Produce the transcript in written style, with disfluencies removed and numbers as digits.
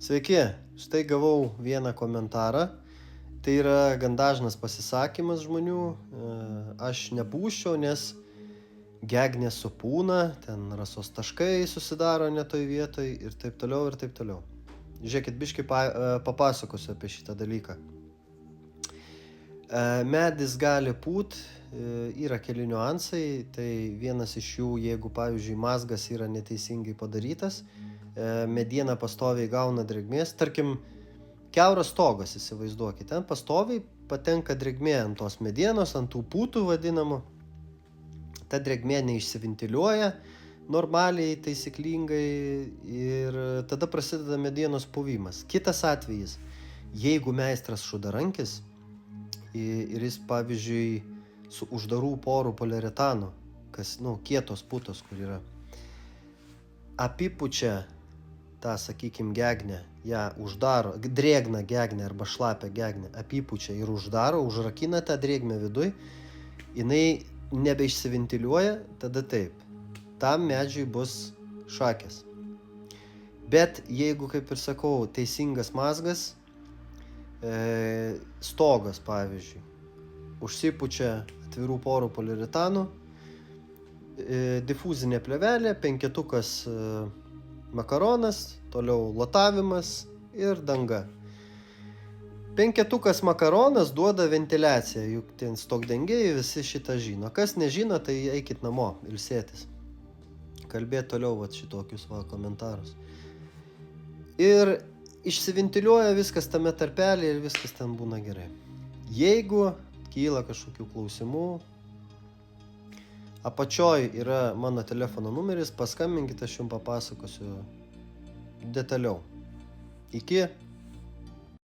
Sveiki, štai gavau vieną komentarą. Tai yra gan dažnas pasisakymas žmonių. Aš nepūsčiau, nes gegnė supūna, ten rasos taškai susidaro ne toj vietoj ir taip toliau ir taip toliau. Žiūrėkit, biškį papasakosiu apie šitą dalyką. Medis gali pūt, yra keli niuansai, tai vienas iš jų, jeigu pavyzdžiui mazgas yra neteisingai padarytas, mediena pastoviai gauna drėgmės, tarkim, kiauras stogas įsivaizduokit, ten pastoviai patenka drėgmė ant tos medienos, ant tų pūtų vadinamų, ta drėgmė neišsiventiliuoja normaliai, taisyklingai ir tada prasideda medienos puvimas. Kitas atvejis, jeigu meistras šudarankis ir jis pavyzdžiui su uždarų porų poliuretanu, kas, kietos putos, kur yra, apipučia tą, sakykim, gegnę, ją uždaro, drėgną gegnę arba šlapę gegnę, apipučia ir uždaro, užrakina tą drėgmę viduj, jinai nebeišsiventiliuoja, tada taip, tam medžiui bus šakės. Bet jeigu, kaip ir sakau, teisingas mazgas, stogas pavyzdžiui, užsipučia atvirų porų poliuretanu, difuzinė plėvelė, penketukas makaronas, toliau latavimas ir danga. Penketukas makaronas duoda ventiliaciją, juk ten stogdengiai visi šitą žino. Kas nežino, tai eikit namo, ilsėtis. Kalbėt toliau šitokius komentarus. Ir išsiventiliuoja viskas tame tarpelį ir viskas ten būna gerai. Jeigu kyla kažkokių klausimų, apačioj yra mano telefono numeris, paskambinkite, aš jums papasakosiu detaliau. Iki.